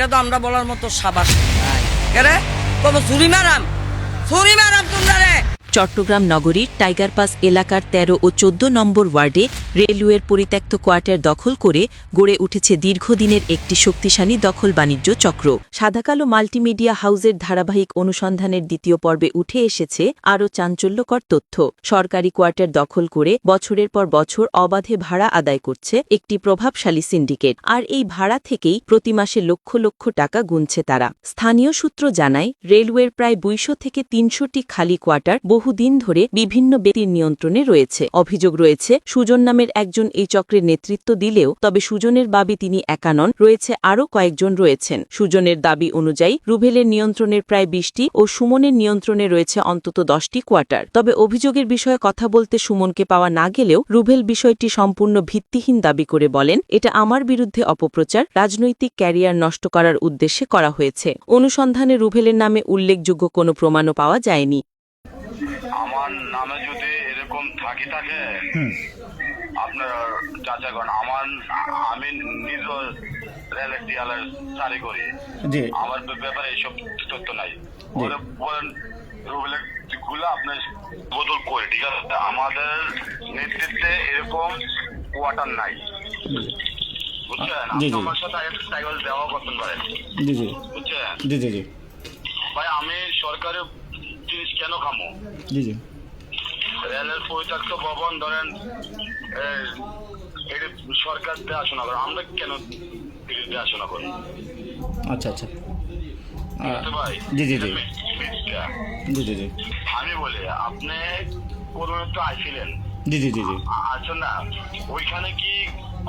এটা তো আমরা বলার মতো সাবাস নাই। কেরে কব ছুরি মারাম তোমরা রে। চট্টগ্রাম নগরীর টাইগার পাস এলাকার ১৩ ও ১৪ নম্বর ওয়ার্ডে রেলওয়ের পরিত্যক্ত কোয়ার্টার দখল করে গড়ে উঠেছে দীর্ঘদিনের একটি শক্তিশালী দখল বাণিজ্য চক্র। সাদাকালো মাল্টিমিডিয়া হাউসের ধারাবাহিক অনুসন্ধানের দ্বিতীয় পর্বে উঠে এসেছে আরও চাঞ্চল্যকর তথ্য। সরকারি কোয়ার্টার দখল করে বছরের পর বছর অবাধে ভাড়া আদায় করছে একটি প্রভাবশালী সিন্ডিকেট। আর এই ভাড়া থেকেই প্রতি মাসে লক্ষ লক্ষ টাকা গুনছে তারা। স্থানীয় সূত্র জানায়, রেলওয়ের প্রায় ২০০ থেকে ৩০০টি খালি কোয়ার্টার বহুদিন ধরে বিভিন্ন ব্যক্তির নিয়ন্ত্রণে রয়েছে। অভিযোগ রয়েছে, সুজন নামের একজন এই চক্রের নেতৃত্ব দিলেও তবে সুজনের দাবি তিনি একা নন, রয়েছে আরও কয়েকজন রয়েছেন। সুজনের দাবি অনুযায়ী রুবেলের নিয়ন্ত্রণের প্রায় ২০টি ও সুমনের নিয়ন্ত্রণে রয়েছে অন্তত ১০টি কোয়ার্টার। তবে অভিযোগের বিষয়ে কথা বলতে সুমনকে পাওয়া না গেলেও রুবেল বিষয়টি সম্পূর্ণ ভিত্তিহীন দাবি করে বলেন, এটা আমার বিরুদ্ধে অপপ্রচার, রাজনৈতিক ক্যারিয়ার নষ্ট করার উদ্দেশ্যে করা হয়েছে। অনুসন্ধানে রুবেলের নামে উল্লেখযোগ্য কোনো প্রমাণও পাওয়া যায়নি। আমার নামে যদি এরকম থাকে আপনার যাচাই করেন। আমি নিজ রেলের ডিয়ালের চাকরি করি, আমার ব্যাপারে এইসব তথ্য নাই। বলেন রুবেলের গুলো আপনার বদল করে, ঠিক আছে? আমাদের নেতৃত্বে এরকম কোয়ার্টার নাই, বুঝছেন? আপনি আমার সাথে টাইগার দেওয়া করতে পারেন, বুঝছেন ভাই? আমি সরকারের জিনিস কেন খামো? রেলের পরিত্যক্ত ভবন ধরেন সরকার দেখাশোনা করে, আমরা কেন দেখাশোনা করি? আচ্ছা ভাই আমি বলি, আপনি কোনো একটা আইছিলেন, আছেন না? ওইখানে কি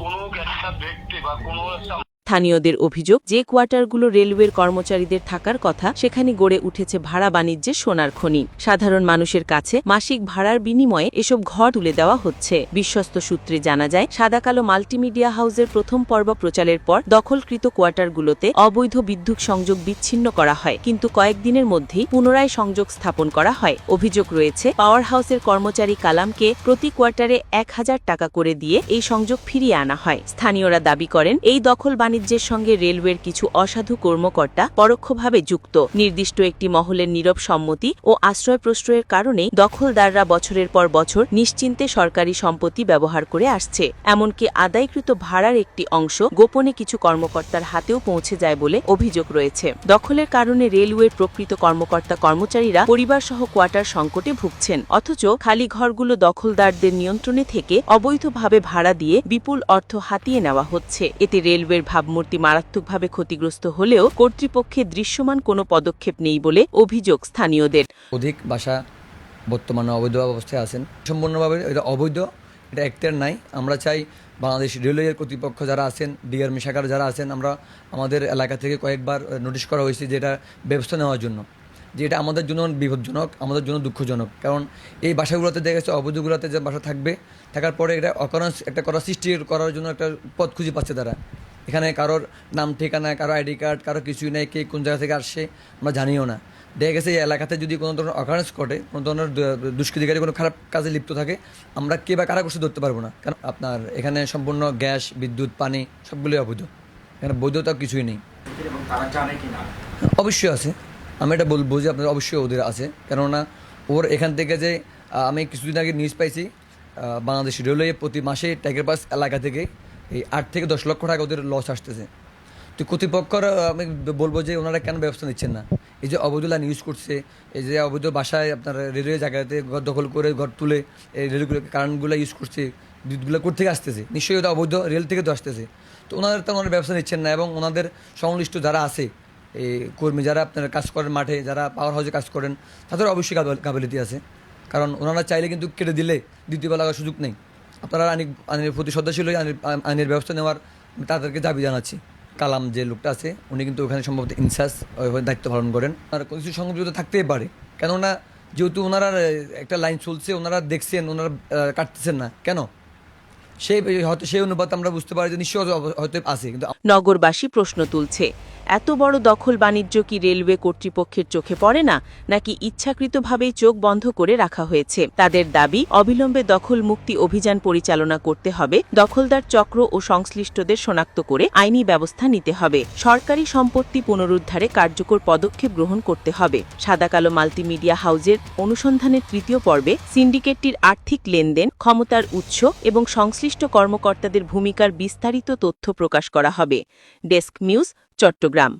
কোনো একটা ব্যক্তি বা কোনো একটা স্থানীয়দের অভিযোগ, যে কোয়ার্টারগুলো রেলওয়ের কর্মচারীদের থাকার কথা সেখানে গড়ে উঠেছে ভাড়া বাণিজ্যের সোনার খনি। সাধারণ মানুষের কাছে মাসিক ভাড়ার বিনিময়ে এসব ঘর তুলে দেওয়া হচ্ছে। বিশ্বস্ত সূত্রে জানা যায়, সাদাকালো মাল্টিমিডিয়া হাউসের প্রথম পর্ব প্রচারের পর দখলকৃত কোয়ার্টারগুলোতে অবৈধ বিদ্যুৎ সংযোগ বিচ্ছিন্ন করা হয়, কিন্তু কয়েকদিনের মধ্যেই পুনরায় সংযোগ স্থাপন করা হয়। অভিযোগ রয়েছে, পাওয়ার হাউসের কর্মচারী কালামকে প্রতি কোয়ার্টারে ১,০০০ টাকা করে দিয়ে এই সংযোগ ফিরিয়ে আনা হয়। স্থানীয়রা দাবি করেন, এই দখল বাণিজ্যের সঙ্গে রেলওয়ের কিছু অসাধু কর্মকর্তা পরোক্ষভাবে যুক্ত। নির্দিষ্ট একটি মহলের নীরব সম্মতি ও আশ্রয় প্রশ্রয়ের কারণেই দখলদাররা বছরের পর বছর নিশ্চিন্তে সরকারি সম্পত্তি ব্যবহার করে আসছে। এমনকি আদায়কৃত ভাড়ার একটি অংশ গোপনে কিছু কর্মকর্তার হাতেও পৌঁছে যায় বলে অভিযোগ রয়েছে। দখলের কারণে রেলওয়ের প্রকৃত কর্মচারীরা পরিবারসহ কোয়ার্টার সংকটে ভুগছেন, অথচ খালি ঘরগুলো দখলদারদের নিয়ন্ত্রণে থেকে অবৈধভাবে ভাড়া দিয়ে বিপুল অর্থ হাতিয়ে নেওয়া হচ্ছে। এতে রেলওয়ের ভাবমূর্তি মারাত্মকভাবে ক্ষতিগ্রস্ত হলেও কর্তৃপক্ষের দৃশ্যমান কোনো পদক্ষেপ নেই বলে অভিযোগ স্থানীয়দের। অধিক বাসা বর্তমানে অবৈধ অবস্থায় আছেন, সম্পূর্ণভাবে এটা অবৈধ, এটা এখতিয়ার নাই। আমরা চাই বাংলাদেশ রেলওয়ের কর্তৃপক্ষ যারা আছেন, ডিআরএম শাখার যারা আছেন, আমরা আমাদের এলাকা থেকে কয়েকবার নোটিশ করা হয়েছে যে এটা ব্যবস্থা নেওয়ার জন্য, যে এটা আমাদের জন্য বিপজ্জনক, আমাদের জন্য দুঃখজনক। কারণ এই বাসাগুলোতে দেখা গেছে অবৈধগুলোতে যে বাসা থাকার পরে এটা অকারণ একটা সৃষ্টি করার জন্য একটা পথ খুঁজে পাচ্ছে তারা। এখানে কারোর নাম ঠিকানা, কারো আইডি কার্ড, কারো কিছুই নেই, কে কোন জায়গা থেকে আসছে আমরা জানিও না। দেখা গেছে এই এলাকাতে যদি কোনো ধরনের অকারেন্স ঘটে, কোনো ধরনের দুষ্কৃতিকারী কোনো খারাপ কাজে লিপ্ত থাকে, আমরা কে বা কারা করছে ধরতে পারবো না। কারণ আপনার এখানে সম্পূর্ণ গ্যাস, বিদ্যুৎ, পানি সবগুলোই অবৈধ, এখানে বৈধতা কিছুই নেই। অবশ্যই আছে, আমি এটা বলবো যে আপনার অবশ্যই ওদের আছে। কেননা ওর এখান থেকে যে আমি কিছুদিন আগে নিউজ পাইছি, বাংলাদেশ রেলওয়ে প্রতি মাসে টাইগার পাস এলাকা থেকে এই ৮ থেকে ১০ লক্ষ টাকা ওদের লস আসতেছে। তো কর্তৃপক্ষর আমি বলবো যে ওনারা কেন ব্যবস্থা নিচ্ছেন না? এই যে অবৈধ লাইন ইউজ করছে, এই যে অবৈধ বাসায় আপনার রেলওয়ে জায়গাতে ঘর দখল করে ঘর তুলে এই রেলগুলো কারেন্টগুলো ইউজ করছে, বিদ্যুৎগুলো কোথা থেকে আসতেছে? নিশ্চয়ই ওটা অবৈধ রেল থেকে তো আসতেছে। তো ওনারা ব্যবস্থা নিচ্ছেন না, এবং ওনাদের সংশ্লিষ্ট যারা আছে এই কর্মী, যারা আপনার কাজ করেন মাঠে, যারা পাওয়ার হাউসে কাজ করেন, তাদের অবশ্যই কাবিলিটি আছে। কারণ ওনারা চাইলে কিন্তু কেটে দিলে দ্বিতীয়বার লাগার সুযোগ নেই। আপনারা আইনের প্রতি শ্রদ্ধাশীল হয়ে আইনের ব্যবস্থা নেওয়ার তাদেরকে দাবি জানাচ্ছি। কালাম যে লোকটা আছে, উনি কিন্তু ওখানে সম্ভবত ইনচার্জ দায়িত্ব পালন করেন। আর কিছু সংযুক্ত থাকতেই পারে, কেননা যেহেতু ওনারা একটা লাইন চলছে, ওনারা দেখছেন, ওনারা কাটতেছেন না কেন? সেই অনুপাত আমরা বুঝতে পারি যে নিশ্চয় হয়তো আছে। কিন্তু নগরবাসী প্রশ্ন তুলছে, এত বড় দখল বাণিজ্য কি রেলওয়ে কর্তৃপক্ষের চোখে পড়ে না, নাকি ইচ্ছাকৃতভাবেই চোখ বন্ধ করে রাখা হয়েছে? তাদের দাবি, অবিলম্বে দখল মুক্তি অভিযান পরিচালনা করতে হবে, দখলদার চক্র ও সংশ্লিষ্টদের শনাক্ত করে আইনি ব্যবস্থা নিতে হবে, সরকারি সম্পত্তি পুনরুদ্ধারে কার্যকর পদক্ষেপ গ্রহণ করতে হবে। সাদাকালো মাল্টিমিডিয়া হাউজের অনুসন্ধানের তৃতীয় পর্বে সিন্ডিকেটটির আর্থিক লেনদেন, ক্ষমতার উৎস এবং সংশ্লিষ্ট কর্মকর্তাদের ভূমিকার বিস্তারিত তথ্য প্রকাশ করা হবে। Desk news, Chittagong.